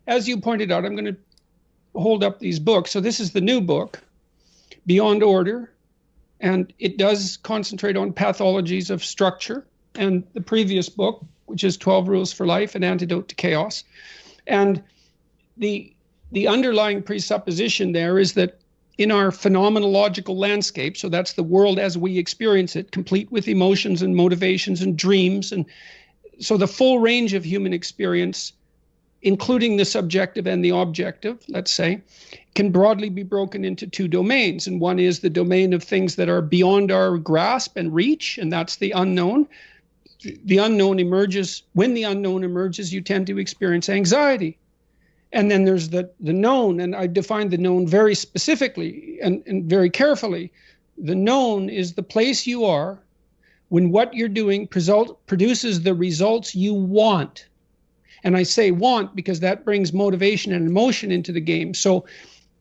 as you pointed out, I'm going to hold up these books. So this is the new book, Beyond Order, and it does concentrate on pathologies of structure. And the previous book, which is 12 Rules for Life, An Antidote to Chaos. And the underlying presupposition there is that in our phenomenological landscape, so that's the world as we experience it, complete with emotions and motivations and dreams, and so the full range of human experience, including the subjective and the objective, let's say, can broadly be broken into two domains. And one is the domain of things that are beyond our grasp and reach, and that's the unknown. The unknown emerges. When the unknown emerges, you tend to experience anxiety. And then there's the known, and I define the known very specifically and very carefully. The known is the place you are when what you're doing produces the results you want. And I say want because that brings motivation and emotion into the game. So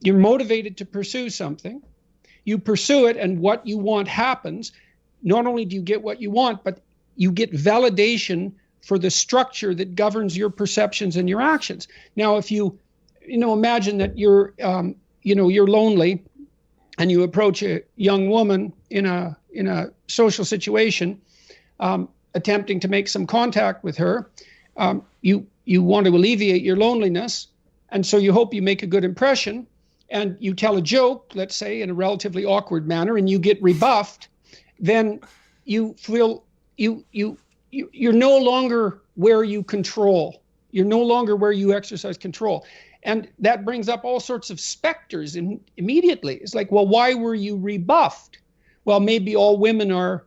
you're motivated to pursue something. You pursue it, and what you want happens. Not only do you get what you want, but you get validation for the structure that governs your perceptions and your actions. Now, if you imagine that you're lonely and you approach a young woman in a social situation, attempting to make some contact with her, you want to alleviate your loneliness, and so you hope you make a good impression, and you tell a joke, let's say, in a relatively awkward manner, and you get rebuffed, then you feel you're no longer where you control. You're no longer where you exercise control. And that brings up all sorts of specters immediately. It's like, well, why were you rebuffed? Well, maybe all women are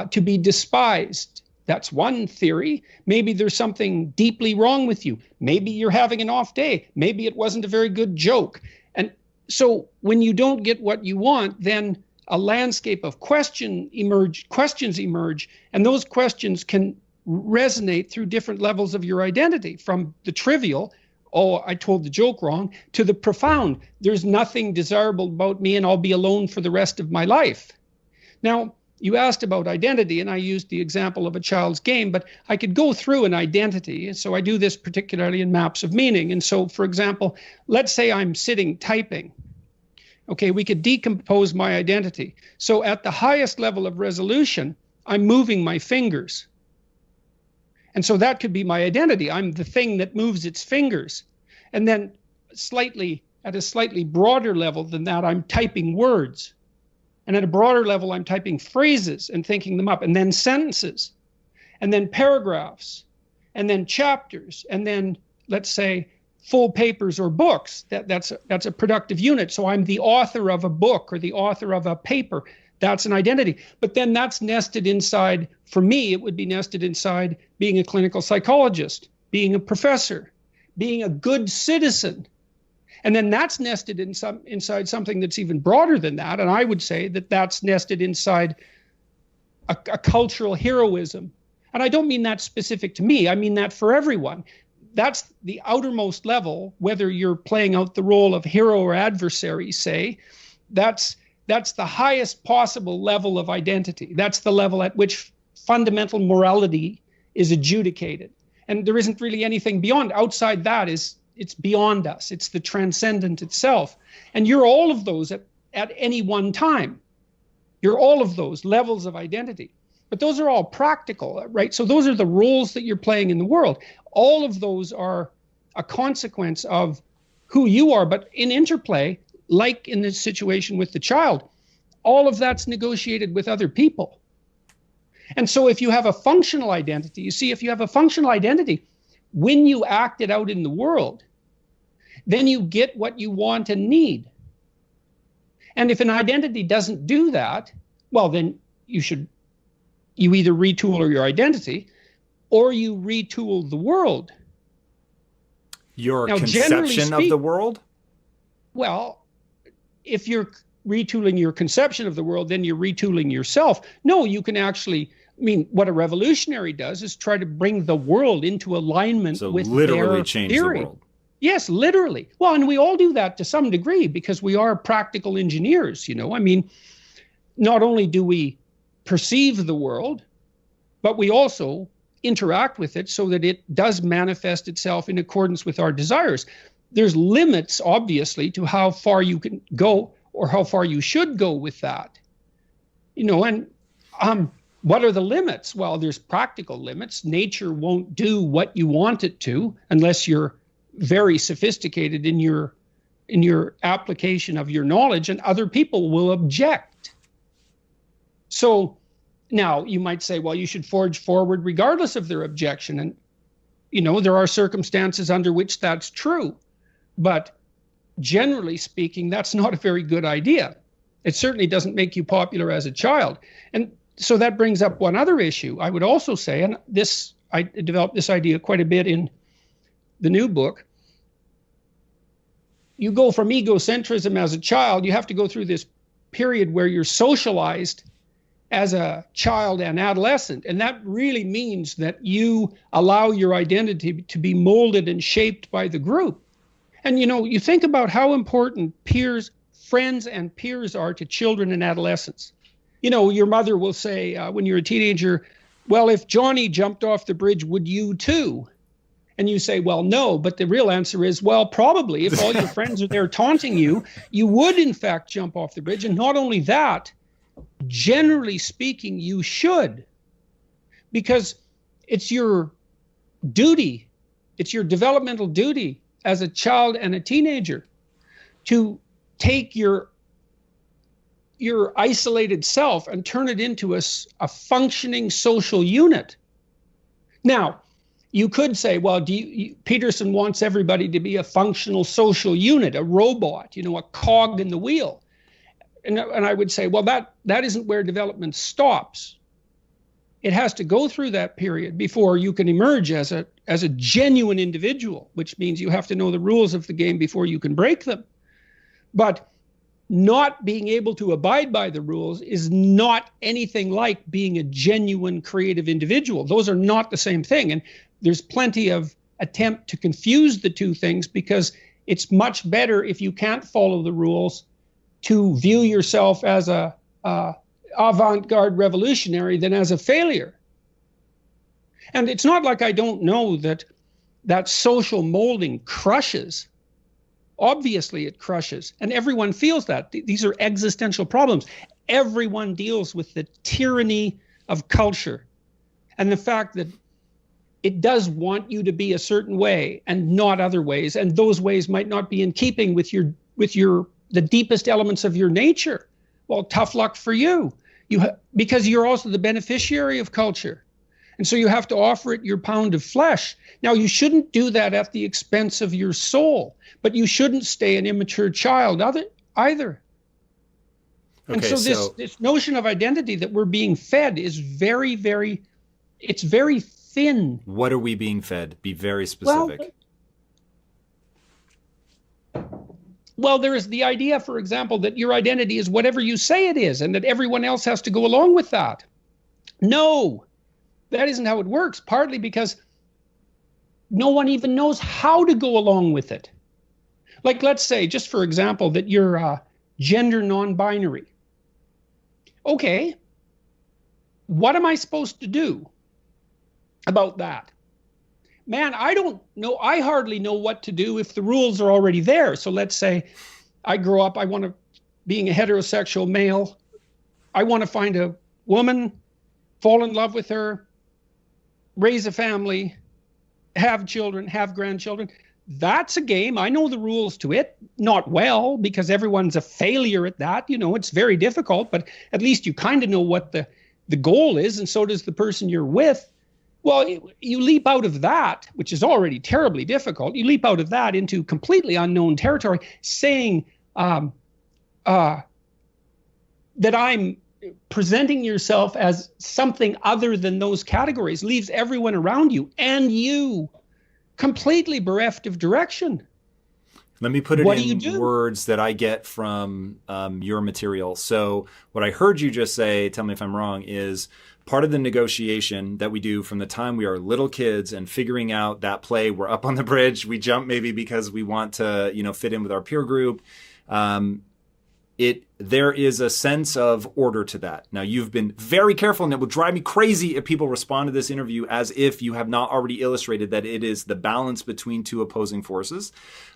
to be despised. That's one theory. Maybe there's something deeply wrong with you. Maybe you're having an off day. Maybe it wasn't a very good joke. And so when you don't get what you want, then a landscape of questions emerge, and those questions can resonate through different levels of your identity, from the trivial, oh, I told the joke wrong, to the profound, there's nothing desirable about me and I'll be alone for the rest of my life. Now, you asked about identity, and I used the example of a child's game, but I could go through an identity. So I do this particularly in maps of meaning. And so, for example, let's say I'm sitting typing. Okay, we could decompose my identity. So at the highest level of resolution, I'm moving my fingers. And so that could be my identity. I'm the thing that moves its fingers. And then at a slightly broader level than that, I'm typing words. And at a broader level, I'm typing phrases and thinking them up, and then sentences, and then paragraphs, and then chapters, and then, let's say, full papers or books. That's a productive unit. So I'm the author of a book or the author of a paper. That's an identity. But then that's nested inside, for me, it would be nested inside being a clinical psychologist, being a professor, being a good citizen. And then that's nested inside something that's even broader than that. And I would say that that's nested inside a cultural heroism. And I don't mean that specific to me. I mean that for everyone. That's the outermost level, whether you're playing out the role of hero or adversary, say, that's the highest possible level of identity. That's the level at which fundamental morality is adjudicated. And there isn't really anything beyond. Outside that it's beyond us. It's the transcendent itself. And you're all of those at any one time. You're all of those levels of identity. But those are all practical, right? So those are the roles that you're playing in the world. All of those are a consequence of who you are, but in interplay, like in this situation with the child, all of that's negotiated with other people. And so if you have a functional identity, when you act it out in the world, then you get what you want and need. And if an identity doesn't do that, well, then you either retool your identity or you retool the world. Your conception of the world? Well, if you're retooling your conception of the world, then you're retooling yourself. No, you can actually, what a revolutionary does is try to bring the world into alignment with literally their change theory. The world. Yes, literally. Well, and we all do that to some degree because we are practical engineers, not only do we perceive the world, but we also interact with it so that it does manifest itself in accordance with our desires. There's limits, obviously, to how far you can go or how far you should go with that. And what are the limits? Well, there's practical limits. Nature won't do what you want it to unless you're very sophisticated in your application of your knowledge, and other people will object. So now you might say, well, you should forge forward regardless of their objection. And, there are circumstances under which that's true. But generally speaking, that's not a very good idea. It certainly doesn't make you popular as a child. And so that brings up one other issue. I would also say, and I developed this idea quite a bit in the new book. You go from egocentrism as a child, you have to go through this period where you're socialized as a child and adolescent. And that really means that you allow your identity to be molded and shaped by the group. And, you think about how important friends and peers are to children and adolescents. Your mother will say when you're a teenager, well, if Johnny jumped off the bridge, would you too? And you say, well, no. But the real answer is, well, probably. If all your friends are there taunting you, you would, in fact, jump off the bridge. And not only that, generally speaking, you should. Because it's your duty. It's your developmental duty as a child and a teenager to take your isolated self and turn it into a functioning social unit. Now, you could say, well, Peterson wants everybody to be a functional social unit, a robot, a cog in the wheel. And I would say, well, that isn't where development stops. It has to go through that period before you can emerge as a genuine individual, which means you have to know the rules of the game before you can break them. But not being able to abide by the rules is not anything like being a genuine creative individual. Those are not the same thing. And there's plenty of attempt to confuse the two things, because it's much better, if you can't follow the rules, to view yourself as a avant-garde revolutionary than as a failure. And it's not like I don't know that social molding crushes. Obviously it crushes, and everyone feels that. These are existential problems. Everyone deals with the tyranny of culture and the fact that it does want you to be a certain way and not other ways, and those ways might not be in keeping with the deepest elements of your nature. Well, tough luck for you. Because you're also the beneficiary of culture. And so you have to offer it your pound of flesh. Now, you shouldn't do that at the expense of your soul, but you shouldn't stay an immature child either. And Okay, so this notion of identity that we're being fed is very, very, it's very thin. What are we being fed? Be very specific. Well, there is the idea, for example, that your identity is whatever you say it is, and that everyone else has to go along with that. No, that isn't how it works, partly because no one even knows how to go along with it. Like, let's say, just for example, that you're gender non-binary. Okay, what am I supposed to do about that? Man, I don't know. I hardly know what to do if the rules are already there. So let's say I grow up, being a heterosexual male, I want to find a woman, fall in love with her, raise a family, have children, have grandchildren. That's a game. I know the rules to it. Not well, because everyone's a failure at that. It's very difficult, but at least you kind of know what the goal is, and so does the person you're with. Well, you leap out of that, which is already terribly difficult. You leap out of that into completely unknown territory, saying that I'm presenting yourself as something other than those categories leaves everyone around you and you completely bereft of direction. Let me put it in words that I get from your material. So what I heard you just say, tell me if I'm wrong, is part of the negotiation that we do from the time we are little kids and figuring out that play, we're up on the bridge, we jump maybe because we want to, fit in with our peer group. there is a sense of order to that. Now, you've been very careful, and it would drive me crazy if people respond to this interview as if you have not already illustrated that it is the balance between two opposing forces.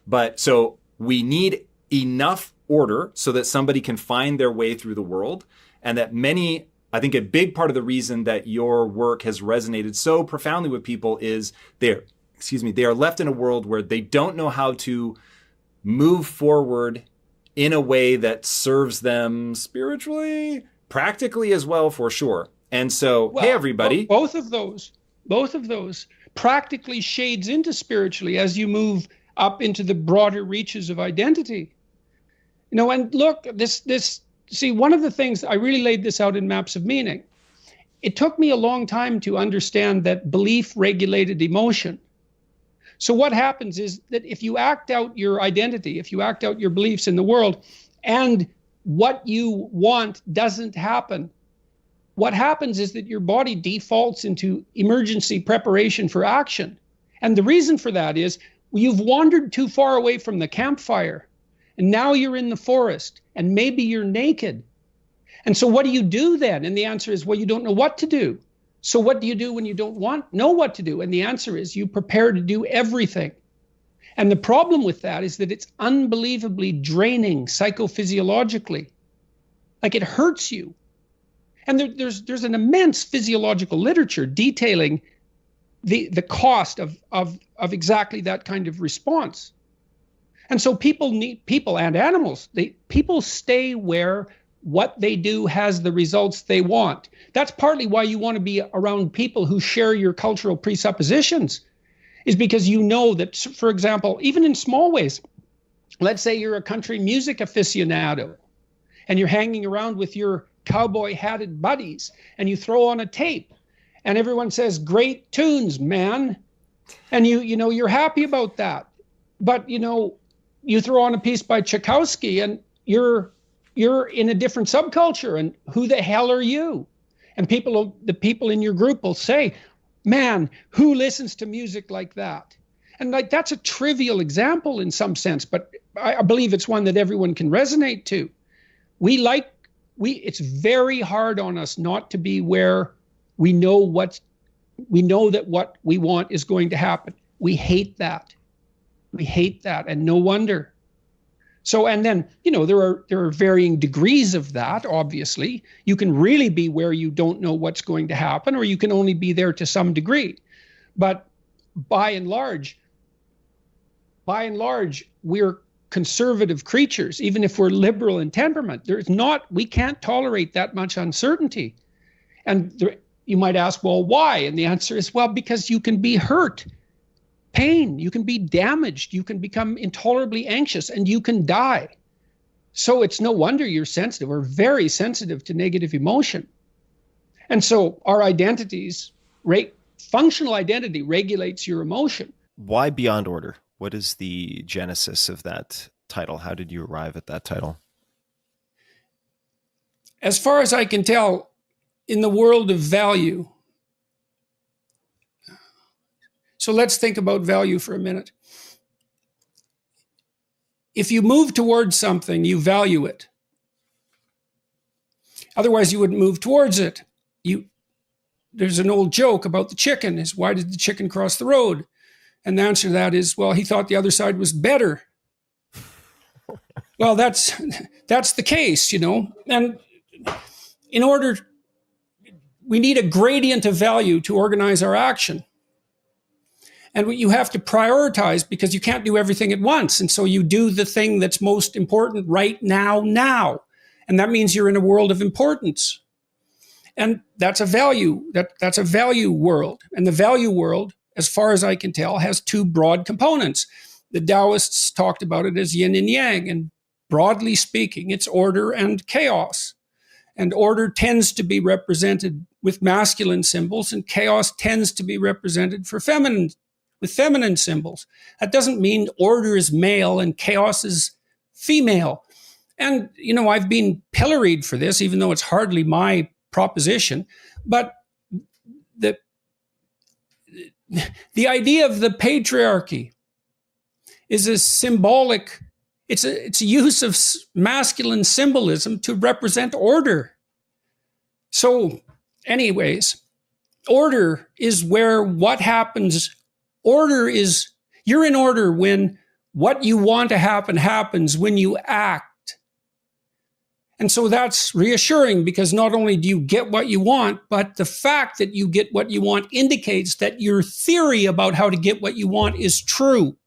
But so we need enough order so that somebody can find their way through the world, and that I think a big part of the reason that your work has resonated so profoundly with people is they are left in a world where they don't know how to move forward in a way that serves them spiritually, practically as well, for sure. And so, hey, everybody. Both of those practically shades into spiritually as you move up into the broader reaches of identity. And look, see, one of the things, I really laid this out in Maps of Meaning. It took me a long time to understand that belief regulated emotion. So what happens is that if you act out your identity, if you act out your beliefs in the world, and what you want doesn't happen, what happens is that your body defaults into emergency preparation for action. And the reason for that is you've wandered too far away from the campfire, and now you're in the forest, and maybe you're naked. And so what do you do then? And the answer is, well, you don't know what to do. So what do you do when you don't know what to do? And the answer is you prepare to do everything. And the problem with that is that it's unbelievably draining psychophysiologically. Like, it hurts you. And there's an immense physiological literature detailing the cost of exactly that kind of response. And so people and animals, people stay where what they do has the results they want. That's partly why you want to be around people who share your cultural presuppositions, is because you know that, for example, even in small ways, let's say you're a country music aficionado and you're hanging around with your cowboy hatted buddies and you throw on a tape and everyone says, great tunes, man. And you're happy about that. But, you throw on a piece by Tchaikovsky and you're in a different subculture, and who the hell are you? And the people in your group will say, man, who listens to music like that? And that's a trivial example in some sense, but I believe it's one that everyone can resonate to. It's very hard on us not to be where we know that what we want is going to happen. We hate that. And no wonder. So, and then, there are varying degrees of that, obviously. You can really be where you don't know what's going to happen, or you can only be there to some degree. But by and large, we're conservative creatures, even if we're liberal in temperament. We can't tolerate that much uncertainty. And you might ask, well, why? And the answer is, well, because you can be hurt. Pain, you can be damaged, you can become intolerably anxious, and you can die. So it's no wonder you're sensitive, or very sensitive, to negative emotion. And so our identities, functional identity regulates your emotion. Why Beyond Order? What is the genesis of that title? How did you arrive at that title? As far as I can tell, in the world of value, so let's think about value for a minute. If you move towards something, you value it. Otherwise, you wouldn't move towards it. There's an old joke about the chicken, is why did the chicken cross the road? And the answer to that is, well, he thought the other side was better. Well, that's the case, And we need a gradient of value to organize our action. And you have to prioritize, because you can't do everything at once. And so you do the thing that's most important right now. And that means you're in a world of importance. And that's a value. That's a value world. And the value world, as far as I can tell, has two broad components. The Taoists talked about it as yin and yang. And broadly speaking, it's order and chaos. And order tends to be represented with masculine symbols, and chaos tends to be represented with feminine symbols. That doesn't mean order is male and chaos is female. And, I've been pilloried for this, even though it's hardly my proposition. But the idea of the patriarchy is a symbolic It's a use of masculine symbolism to represent order. So anyways, order is where what happens. Order is, you're in order when what you want to happen happens when you act. And so that's reassuring, because not only do you get what you want, but the fact that you get what you want indicates that your theory about how to get what you want is true.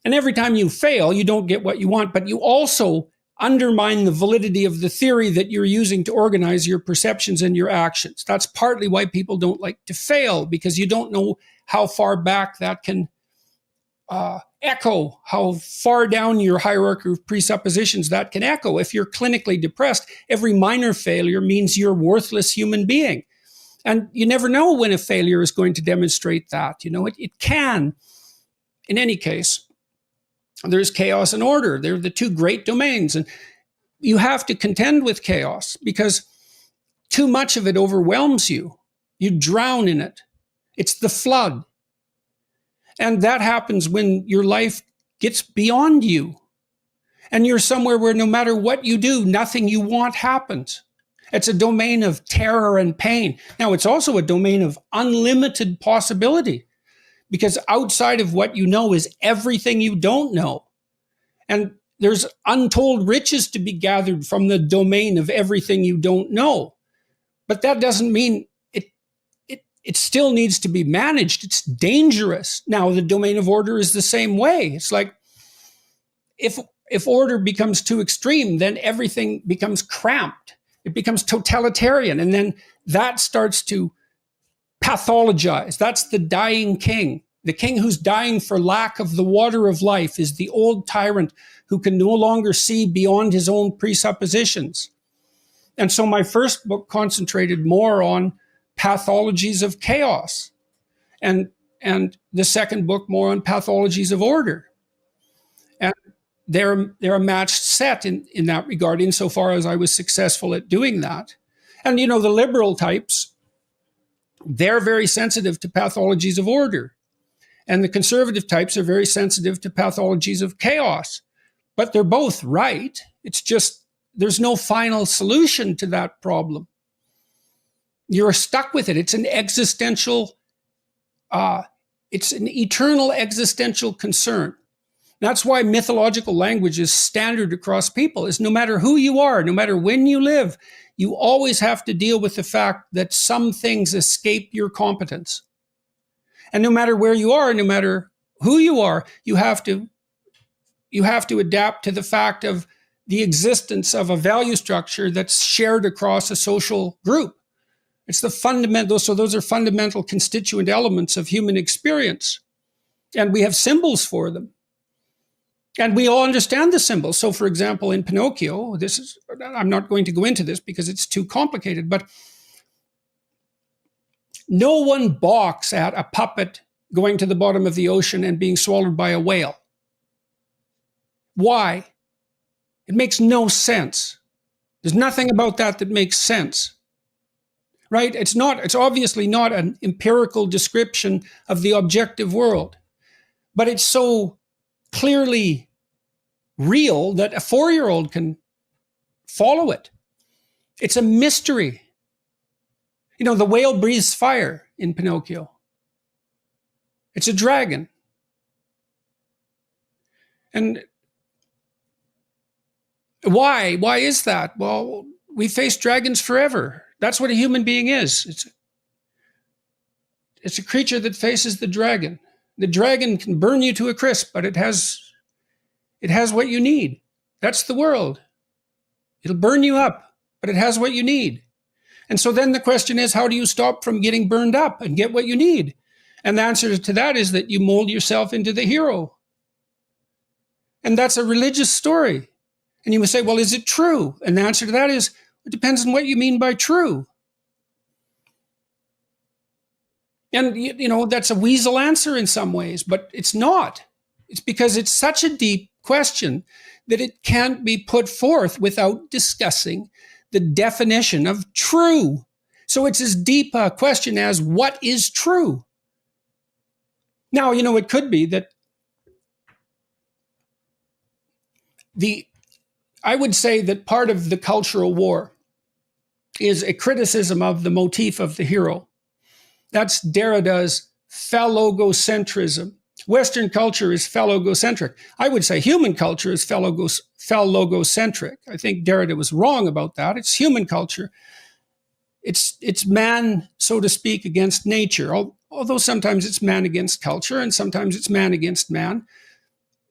And every time you fail, you don't get what you want, but you also undermine the validity of the theory that you're using to organize your perceptions and your actions. That's partly why people don't like to fail, because you don't know how far back that can echo, how far down your hierarchy of presuppositions that can echo. If you're clinically depressed, every minor failure means you're a worthless human being. And you never know when a failure is going to demonstrate that. It can. In any case, there's chaos and order. They're the two great domains. And you have to contend with chaos, because too much of it overwhelms you. You drown in it. It's the flood. And that happens when your life gets beyond you. And you're somewhere where no matter what you do, nothing you want happens. It's a domain of terror and pain. Now, it's also a domain of unlimited possibility, because outside of what you know is everything you don't know. And there's untold riches to be gathered from the domain of everything you don't know. But that doesn't mean it still needs to be managed. It's dangerous. Now, the domain of order is the same way. It's like if order becomes too extreme, then everything becomes cramped. It becomes totalitarian. And then that starts to pathologize. That's the dying king. The king who's dying for lack of the water of life is the old tyrant who can no longer see beyond his own presuppositions. And so my first book concentrated more on pathologies of chaos, and the second book more on pathologies of order. And they're a matched set in that regard, insofar as I was successful at doing that. And the liberal types, they're very sensitive to pathologies of order. And the conservative types are very sensitive to pathologies of chaos. But they're both right. It's just there's no final solution to that problem. You're stuck with it. It's an existential, it's an eternal existential concern. That's why mythological language is standard across people, is no matter who you are, no matter when you live, you always have to deal with the fact that some things escape your competence. And no matter where you are, no matter who you are, you have to adapt to the fact of the existence of a value structure that's shared across a social group. It's the fundamental, so those are fundamental constituent elements of human experience. And we have symbols for them. And we all understand the symbols. So for example, in Pinocchio, I'm not going to go into this because it's too complicated, but no one balks at a puppet going to the bottom of the ocean and being swallowed by a whale. Why? It makes no sense. There's nothing about that makes sense. Right? It's obviously not an empirical description of the objective world, but it's so clearly real that a 4-year-old can follow it. It's a mystery. The whale breathes fire in Pinocchio. It's a dragon. And why? Why is that? Well, we face dragons forever. That's what a human being is. It's a creature that faces the dragon. The dragon can burn you to a crisp, but it has what you need. That's the world. It'll burn you up, but it has what you need. And so then the question is, how do you stop from getting burned up and get what you need? And the answer to that is that you mold yourself into the hero. And that's a religious story. And you must say, well, is it true? And the answer to that is, it depends on what you mean by true. And, that's a weasel answer in some ways, but it's not. It's because it's such a deep question that it can't be put forth without discussing the definition of true. So it's as deep a question as what is true? Now, it could be that I would say that part of the cultural war is a criticism of the motif of the hero. That's Derrida's phallogocentrism. Western culture is phallogocentric. I would say human culture is phallogocentric. I think Derrida was wrong about that. It's human culture. It's man, so to speak, against nature, although sometimes it's man against culture and sometimes it's man against man.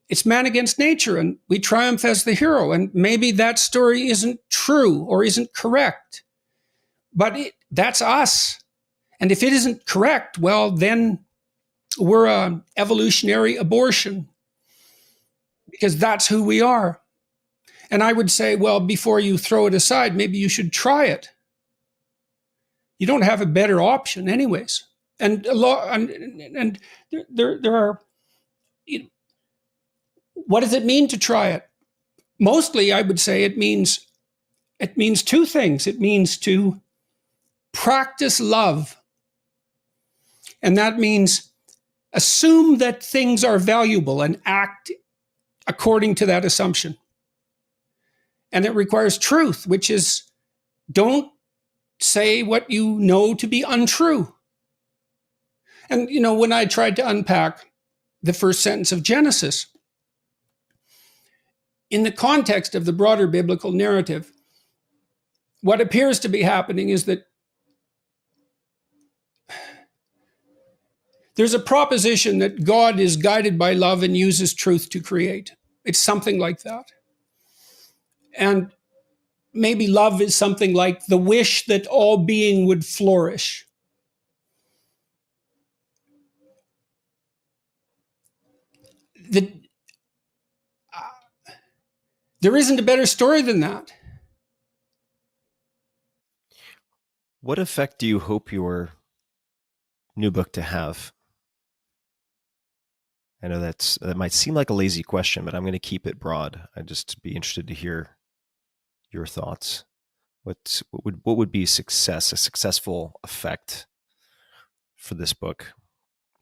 It's man against nature, and we triumph as the hero. And maybe that story isn't true or isn't correct, but that's us. And if it isn't correct, well, then we're an evolutionary abortion, because that's who we are. And I would say, well, before you throw it aside, maybe you should try it. You don't have a better option anyways. And there are, what does it mean to try it? Mostly, I would say it means two things. It means to practice love. And that means assume that things are valuable and act according to that assumption. And it requires truth, which is don't say what you know to be untrue. And, when I tried to unpack the first sentence of Genesis, in the context of the broader biblical narrative, what appears to be happening is that there's a proposition that God is guided by love and uses truth to create. It's something like that. And maybe love is something like the wish that all being would flourish. There isn't a better story than that. What effect do you hope your new book to have? I know that might seem like a lazy question, but I'm going to keep it broad. I'd just be interested to hear your thoughts. What would be a successful effect for this book,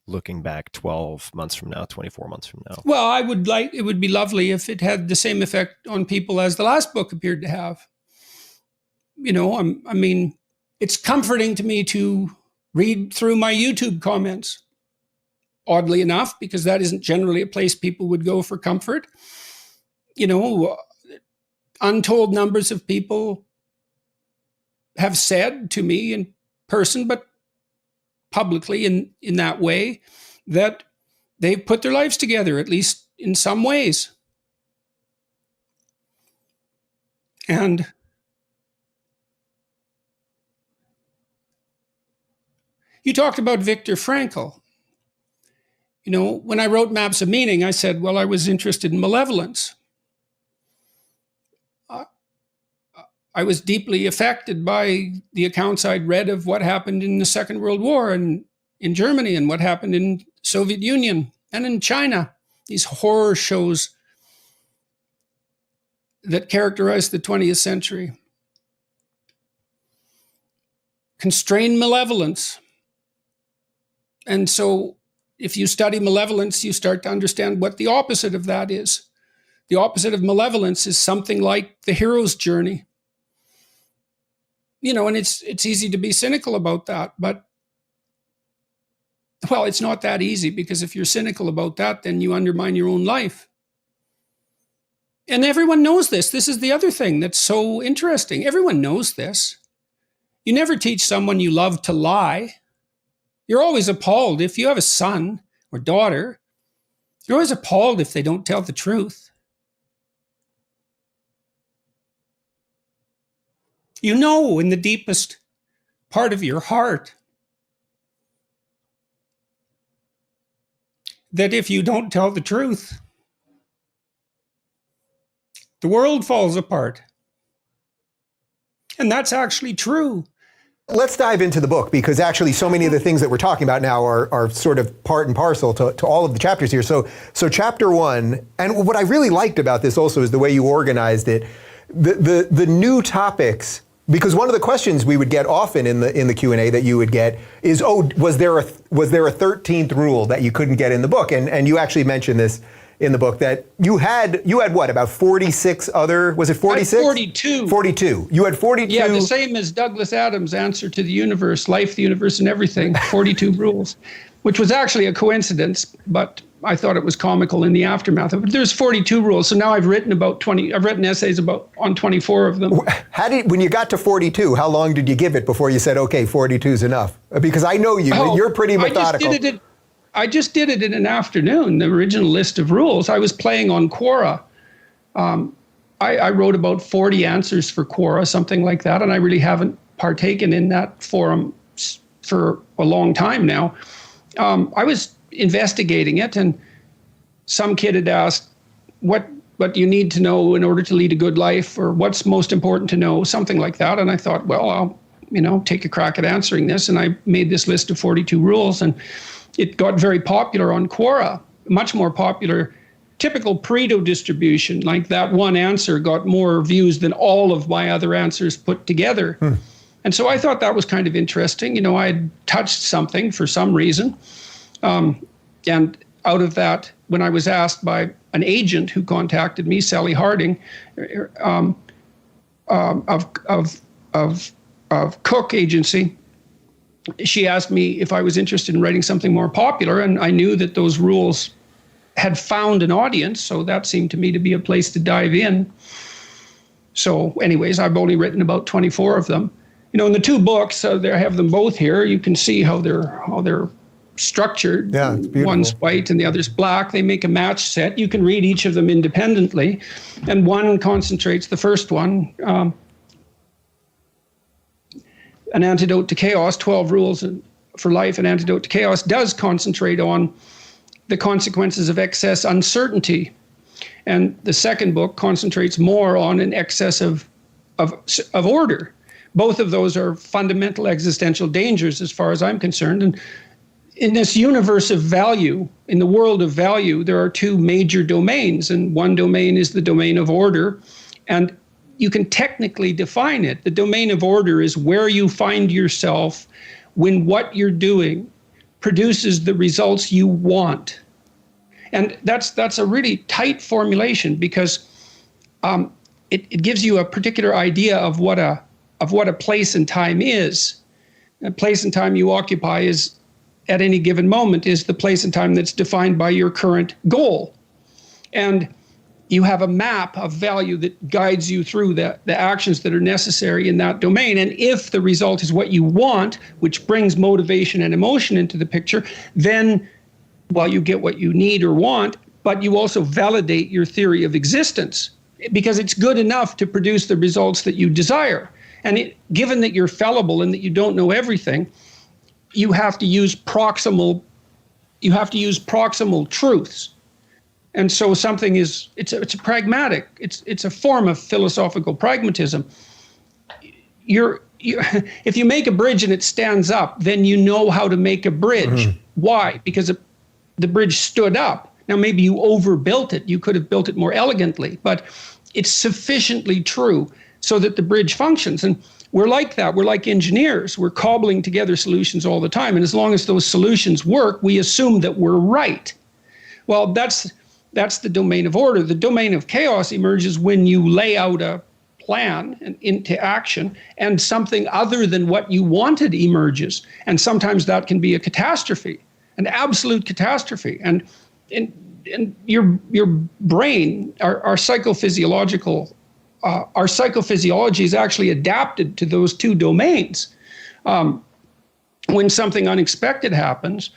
looking back 12 months from now, 24 months from now? Well, it would be lovely if it had the same effect on people as the last book appeared to have. I mean, it's comforting to me to read through my YouTube comments, oddly enough, because that isn't generally a place people would go for comfort. Untold numbers of people have said to me in person, but publicly in that way, that they've put their lives together, at least in some ways. And you talked about Viktor Frankl. When I wrote Maps of Meaning, I said, well, I was interested in malevolence. I was deeply affected by the accounts I'd read of what happened in the Second World War and in Germany, and what happened in Soviet Union and in China. These horror shows that characterized the 20th century. Constrained malevolence. And so if you study malevolence, you start to understand what the opposite of that is. The opposite of malevolence is something like the hero's journey. And it's easy to be cynical about that, but, well, it's not that easy, because if you're cynical about that, then you undermine your own life. And everyone knows this. This is the other thing that's so interesting. Everyone knows this. You never teach someone you love to lie. You're always appalled if you have a son or daughter. You're always appalled if they don't tell the truth. You know in the deepest part of your heart that if you don't tell the truth, the world falls apart. And that's actually true. Let's dive into the book, because actually so many of the things that we're talking about now are sort of part and parcel to all of the chapters here. So chapter 1, and what I really liked about this also is the way you organized it, the new topics, because one of the questions we would get often in the Q&A that you would get is, was there a 13th rule that you couldn't get in the book? And you actually mentioned this in the book that you had what, about 46 other, was it 46? 42. 42. You had 42. Yeah, the same as Douglas Adams' answer to the universe, life, the universe, and everything, 42 rules, which was actually a coincidence, but I thought it was comical in the aftermath of it. There's 42 rules, so now I've written essays on 24 of them. When you got to 42, how long did you give it before you said, okay, 42 is enough? Because I know you're pretty methodical. I just did it in an afternoon, the original list of rules. I was playing on Quora. I wrote about 40 answers for Quora, something like that, and I really haven't partaken in that forum for a long time now. I was investigating it, and some kid had asked, what do you need to know in order to lead a good life, or what's most important to know, something like that. And I thought, well, I'll take a crack at answering this, and I made this list of 42 rules, and it got very popular on Quora, much more popular. Typical Pareto distribution, like that one answer got more views than all of my other answers put together. And so I thought that was kind of interesting. I'd touched something for some reason. And out of that, when I was asked by an agent who contacted me, Sally Harding, of Cook Agency, she asked me if I was interested in writing something more popular, and I knew that those rules had found an audience, so that seemed to me to be a place to dive in. So anyways, I've only written about 24 of them. In the two books, I have them both here. You can see how they're structured. Yeah, it's beautiful. One's white and the other's black. They make a match set. You can read each of them independently, and one concentrates, the first one, An Antidote to Chaos, 12 Rules for Life, An Antidote to Chaos, does concentrate on the consequences of excess uncertainty. And the second book concentrates more on an excess of order. Both of those are fundamental existential dangers as far as I'm concerned. And in this universe of value, in the world of value, there are two major domains. And one domain is the domain of order. And you can technically define it. The domain of order is where you find yourself when what you're doing produces the results you want. And that's a really tight formulation, because it gives you a particular idea of what a place and time is. A place and time you occupy is, at any given moment, is the place and time that's defined by your current goal. And you have a map of value that guides you through the actions that are necessary in that domain. And if the result is what you want, which brings motivation and emotion into the picture, then, well, you get what you need or want, but you also validate your theory of existence, because it's good enough to produce the results that you desire. And given that you're fallible and that you don't know everything, you have to use proximal truths. And so something is, it's a pragmatic, it's a form of philosophical pragmatism. If you make a bridge and it stands up, then you know how to make a bridge. Mm-hmm. Why? Because the bridge stood up. Now, maybe you overbuilt it. You could have built it more elegantly, but it's sufficiently true so that the bridge functions. And we're like that. We're like engineers. We're cobbling together solutions all the time. And as long as those solutions work, we assume that we're right. Well, that's the domain of order. The domain of chaos emerges when you lay out a plan and into action, and something other than what you wanted emerges. And sometimes that can be a catastrophe, an absolute catastrophe. And your brain, our psychophysiology is actually adapted to those two domains. When something unexpected happens,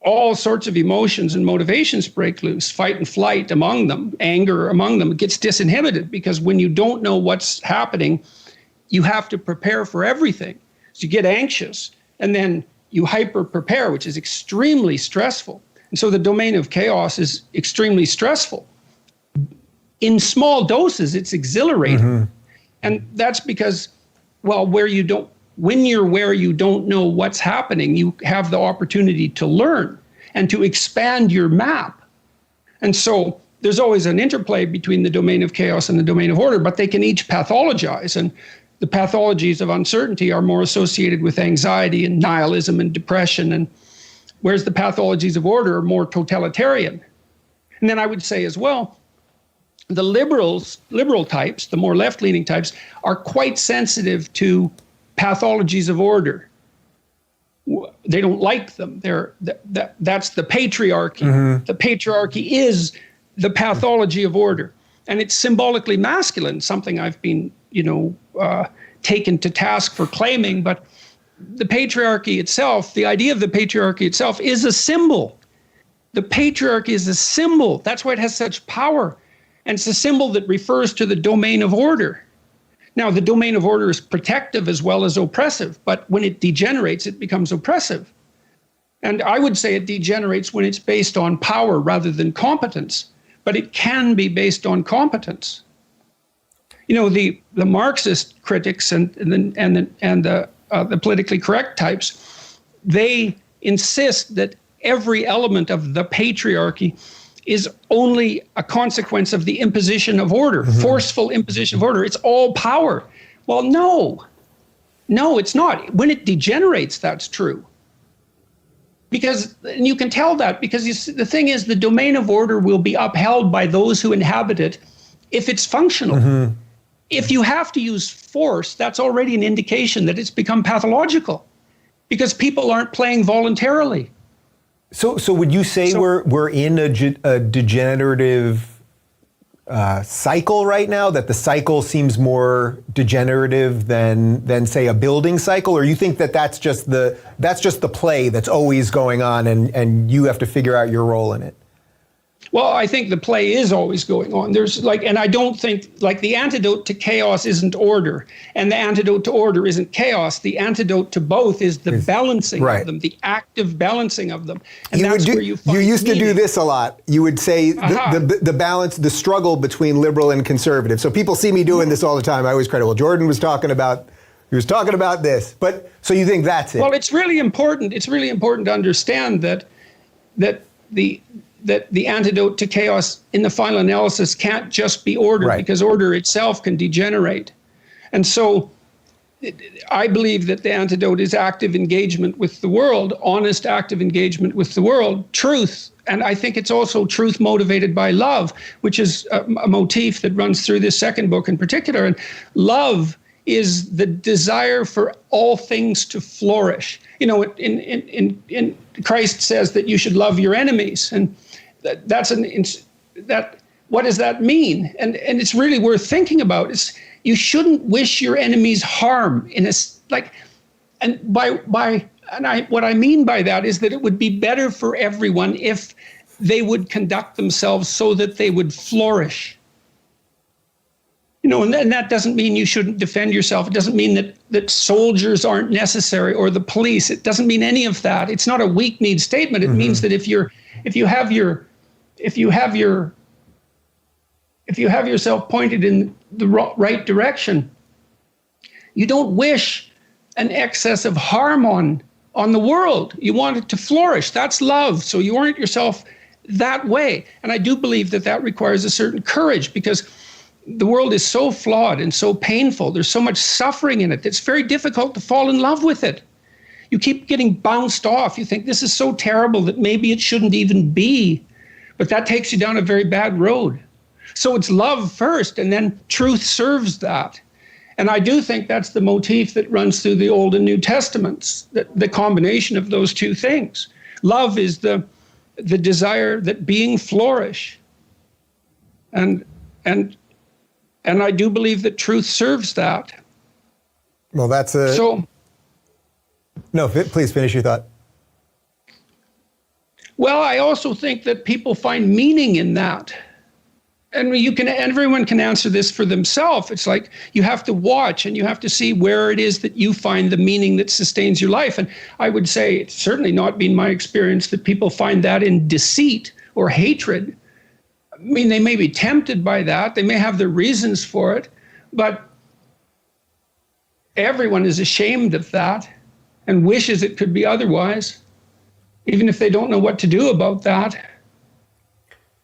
all sorts of emotions and motivations break loose, fight and flight among them, anger among them. It gets disinhibited, because when you don't know what's happening, you have to prepare for everything. So you get anxious, and then you hyper prepare, which is extremely stressful. And so the domain of chaos is extremely stressful. In small doses, it's exhilarating. Mm-hmm. And that's because, well, when you're where you don't know what's happening, you have the opportunity to learn and to expand your map. And so there's always an interplay between the domain of chaos and the domain of order, but they can each pathologize. And the pathologies of uncertainty are more associated with anxiety and nihilism and depression, and whereas the pathologies of order are more totalitarian. And then I would say as well, the liberal types, the more left-leaning types, are quite sensitive to pathologies of order. They don't like them. That's the patriarchy. Mm-hmm. The patriarchy is the pathology of order. And it's symbolically masculine, something I've been, taken to task for claiming. But the patriarchy itself, the idea of the patriarchy itself is a symbol. The patriarchy is a symbol. That's why it has such power. And it's a symbol that refers to the domain of order. Now, the domain of order is protective as well as oppressive, but when it degenerates, it becomes oppressive. And I would say it degenerates when it's based on power rather than competence, but it can be based on competence. The Marxist critics and the politically correct types, they insist that every element of the patriarchy is only a consequence of the imposition of order, mm-hmm. forceful imposition of order. It's all power. Well, no, it's not. When it degenerates, that's true. And you can tell that because the thing is, the domain of order will be upheld by those who inhabit it if it's functional. Mm-hmm. If you have to use force, that's already an indication that it's become pathological because people aren't playing voluntarily. So would you say we're in a degenerative cycle right now? That the cycle seems more degenerative than say a building cycle, or you think that's just the play that's always going on, and you have to figure out your role in it? Well, I think the play is always going on. And I don't think, the antidote to chaos isn't order, and the antidote to order isn't chaos. The antidote to both is the balancing right. of them, the active balancing of them. And where you find You used meaning. to do this a lot. You would say the balance, the struggle between liberal and conservative. So people see me doing this all the time. I always credit, Jordan was talking about this. But so you think that's it? Well, it's really important. It's really important to understand that the antidote to chaos in the final analysis can't just be order, right. because order itself can degenerate. And so I believe that the antidote is active engagement with the world, honest active engagement with the world, truth. And I think it's also truth motivated by love, which is a motif that runs through this second book in particular. And love is the desire for all things to flourish. In Christ says that you should love your enemies, and what does that mean? And it's really worth thinking about. You shouldn't wish your enemies harm what I mean by that is that it would be better for everyone if they would conduct themselves so that they would flourish. And that doesn't mean you shouldn't defend yourself. It doesn't mean that soldiers aren't necessary or the police. It doesn't mean any of that. It's not a weak-kneed statement. It mm-hmm. means that if you have yourself pointed in the right direction, you don't wish an excess of harm on the world. You want it to flourish. That's love. So you orient yourself that way. And I do believe that requires a certain courage, because the world is so flawed and so painful. There's so much suffering in it. It's very difficult to fall in love with it. You keep getting bounced off. You think this is so terrible that maybe it shouldn't even be. But that takes you down a very bad road. So it's love first, and then truth serves that. And I do think that's the motif that runs through the Old and New Testaments, the combination of those two things. Love is the desire that being flourish. And I do believe that truth serves that. Well, No, please finish your thought. Well, I also think that people find meaning in that. And everyone can answer this for themselves. It's like you have to watch and you have to see where it is that you find the meaning that sustains your life. And I would say it's certainly not been my experience that people find that in deceit or hatred. I mean, they may be tempted by that. They may have their reasons for it, but everyone is ashamed of that and wishes it could be otherwise, even if they don't know what to do about that.